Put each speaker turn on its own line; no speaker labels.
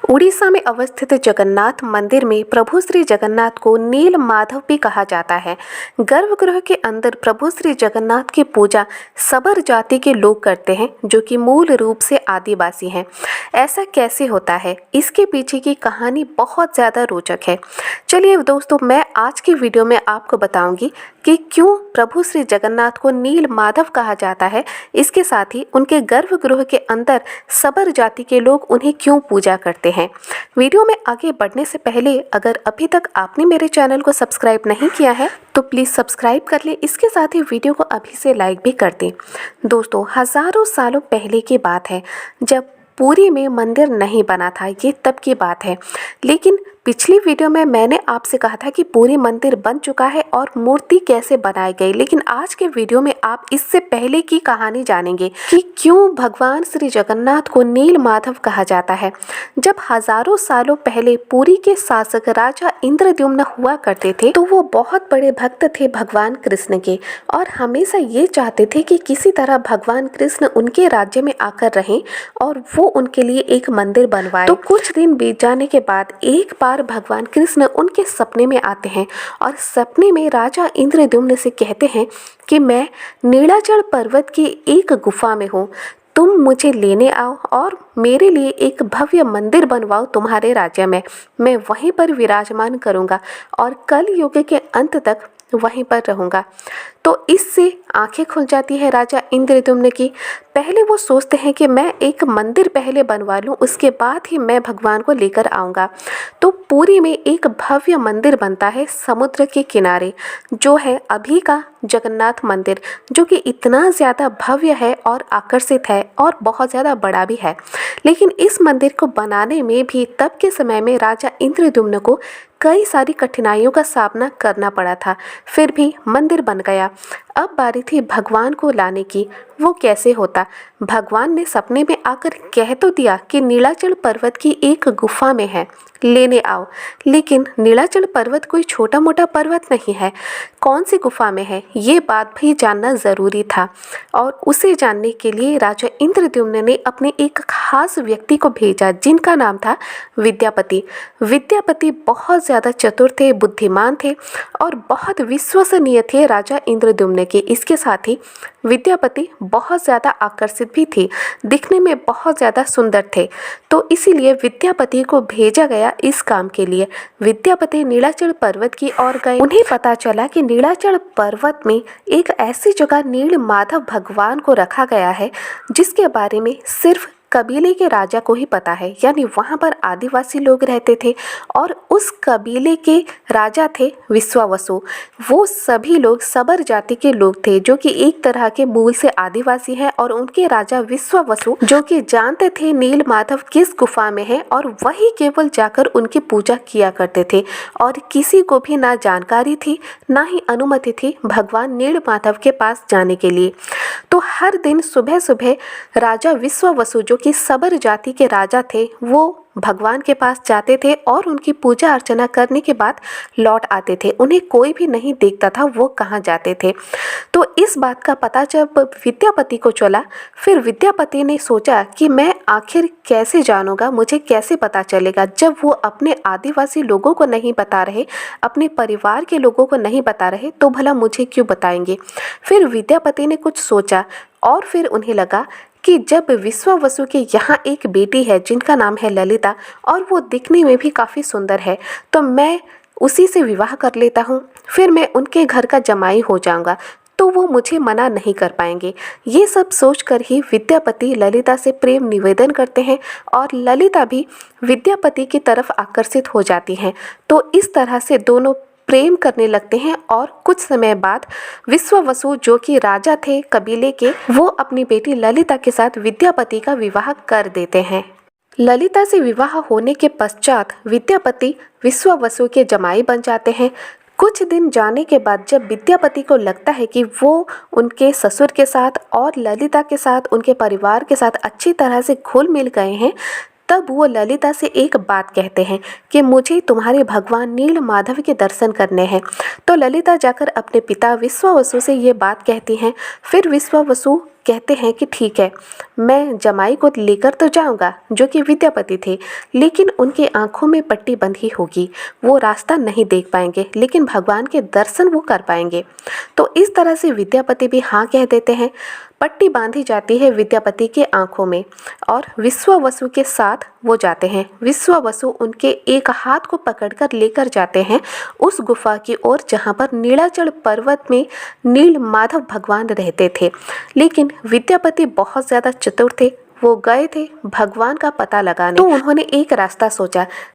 उड़ीसा में अवस्थित जगन्नाथ मंदिर में प्रभु श्री जगन्नाथ को नील माधव भी कहा जाता है। गर्भगृह के अंदर प्रभु श्री जगन्नाथ की पूजा सबर जाति के लोग करते हैं, जो कि मूल रूप से आदिवासी हैं। ऐसा कैसे होता है, इसके पीछे की कहानी बहुत ज़्यादा रोचक है। चलिए दोस्तों, मैं आज की वीडियो में आपको बताऊंगी कि क्यों प्रभु श्री जगन्नाथ को नील माधव कहा जाता है। इसके साथ ही उनके गर्भगृह के अंदर सबर जाति के लोग उन्हें क्यों पूजा करते हैं। वीडियो में आगे बढ़ने से पहले अगर अभी तक आपने मेरे चैनल को सब्सक्राइब नहीं किया है तो प्लीज़ सब्सक्राइब कर लें। इसके साथ ही वीडियो को अभी से लाइक भी कर दें। दोस्तों, हज़ारों सालों पहले की बात है, जब पुरी में मंदिर नहीं बना था। ये तब की बात है, लेकिन पिछली वीडियो में मैंने आपसे कहा था कि पुरी मंदिर बन चुका है और मूर्ति कैसे बनाई गई। लेकिन आज के वीडियो में आप इससे पहले की कहानी जानेंगे कि क्यों भगवान श्री जगन्नाथ को नील माधव कहा जाता है। जब हजारों सालों पहले पुरी के शासक राजा इंद्रद्युम्न हुआ करते थे, तो वो बहुत बड़े भक्त थे भगवान कृष्ण के और हमेशा ये चाहते थे कि किसी तरह भगवान कृष्ण उनके राज्य में आकर रहें और वो उनके लिए एक मंदिर बनवाए। तो कुछ दिन बीत जाने के बाद एक बार भगवान कृष्ण उनके सपने में आते हैं और सपने में राजा इंद्रद्युम्न से कहते हैं कि मैं नीलाचल पर्वत की एक गुफा में हूँ, तुम मुझे लेने आओ और मेरे लिए एक भव्य मंदिर बनवाओ तुम्हारे राज्य में। मैं वहीं पर विराजमान करूँगा और कल युग के अंत तक वहीं पर रहूँगा। तो इससे आंखें खुल जाती है राजा इंद्रद्युम्न की। पहले वो सोचते हैं कि मैं एक मंदिर पहले बनवा लूँ, उसके बाद ही मैं भगवान को लेकर आऊँगा। तो पुरी में एक भव्य मंदिर बनता है समुद्र के किनारे, जो है अभी का जगन्नाथ मंदिर, जो कि इतना ज़्यादा भव्य है और आकर्षित है और बहुत ज़्यादा बड़ा भी है। लेकिन इस मंदिर को बनाने में भी तब के समय में राजा इंद्रद्युम्न को कई सारी कठिनाइयों का सामना करना पड़ा था, फिर भी मंदिर बन गया। अब बारी थी भगवान को लाने की। वो कैसे होता? भगवान ने सपने में आकर कह तो दिया कि नीलाचल पर्वत की एक गुफा में है, लेने आओ। लेकिन नीलाचल पर्वत कोई छोटा मोटा पर्वत नहीं है। कौन सी गुफा में है, ये बात भी जानना ज़रूरी था और उसे जानने के लिए राजा इंद्रद्युम्न ने अपने एक खास व्यक्ति को भेजा, जिनका नाम था विद्यापति। विद्यापति बहुत ज़्यादा चतुर थे, बुद्धिमान थे और बहुत विश्वसनीय थे राजा इंद्रद्युम्न के। इसके साथ ही विद्यापति बहुत ज़्यादा आकर्षित भी थी, दिखने में बहुत ज़्यादा सुंदर थे। तो इसीलिए विद्यापति को भेजा गया इस काम के लिए। विद्यापति नीलाचल पर्वत की ओर गए। उन्हें पता चला कि नीलाचल पर्वत में एक ऐसी जगह नील माधव भगवान को रखा गया है जिसके बारे में सिर्फ कबीले के राजा को ही पता है। यानी वहाँ पर आदिवासी लोग रहते थे और उस कबीले के राजा थे विश्वावसु। वो सभी लोग सबर जाति के लोग थे, जो कि एक तरह के मूल से आदिवासी हैं और उनके राजा विश्वावसु जो कि जानते थे नील माधव किस गुफा में है और वही केवल जाकर उनकी पूजा किया करते थे और किसी को भी ना जानकारी थी ना ही अनुमति थी भगवान नील माधव के पास जाने के लिए। तो हर दिन सुबह सुबह राजा विश्वावसु जो कि सबर जाति के राजा थे, वो भगवान के पास जाते थे और उनकी पूजा अर्चना करने के बाद लौट आते थे। उन्हें कोई भी नहीं देखता था वो कहाँ जाते थे। तो इस बात का पता जब विद्यापति को चला, फिर विद्यापति ने सोचा कि मैं आखिर कैसे जानूंगा, मुझे कैसे पता चलेगा। जब वो अपने आदिवासी लोगों को नहीं बता रहे, अपने परिवार के लोगों को नहीं बता रहे, तो भला मुझे क्यों बताएंगे। फिर विद्यापति ने कुछ सोचा और फिर उन्हें लगा कि जब विश्वावसु के यहाँ एक बेटी है जिनका नाम है ललिता और वो दिखने में भी काफ़ी सुंदर है, तो मैं उसी से विवाह कर लेता हूँ, फिर मैं उनके घर का जमाई हो जाऊँगा, तो वो मुझे मना नहीं कर पाएंगे। ये सब सोचकर ही विद्यापति ललिता से प्रेम निवेदन करते हैं और ललिता भी विद्यापति की तरफ आकर्षित हो जाती हैं। तो इस तरह से दोनों प्रेम करने लगते हैं और कुछ समय बाद विश्वावसु जो कि राजा थे कबीले के, वो अपनी बेटी ललिता के साथ विद्यापति का विवाह कर देते हैं। ललिता से विवाह होने के पश्चात विद्यापति विश्वावसु के जमाई बन जाते हैं। कुछ दिन जाने के बाद जब विद्यापति को लगता है कि वो उनके ससुर के साथ और ललिता के साथ, उनके परिवार के साथ अच्छी तरह से घुल मिल गए हैं, तब वो ललिता से एक बात कहते हैं कि मुझे तुम्हारे भगवान नील माधव के दर्शन करने हैं। तो ललिता जाकर अपने पिता विश्वावसु से ये बात कहती हैं। फिर विश्वावसु कहते हैं कि ठीक है, मैं जमाई को लेकर तो जाऊंगा, जो कि विद्यापति थे, लेकिन उनके आंखों में पट्टी बंधी होगी, वो रास्ता नहीं देख पाएंगे, लेकिन भगवान के दर्शन वो कर पाएंगे। तो इस तरह से विद्यापति भी हाँ कह देते हैं। पट्टी बांधी जाती है विद्यापति के आंखों में और विश्वावसु के साथ वो जाते हैं। विश्वावसु उनके एक हाथ को पकड़कर लेकर जाते हैं उस गुफा की ओर जहाँ पर नीलाचल पर्वत में नील माधव भगवान रहते थे। लेकिन विद्यापति बहुत ज़्यादा चतुर थे, वो गए थे भगवान का पता लगाने। तो उन्होंने एक रास्ता सोचा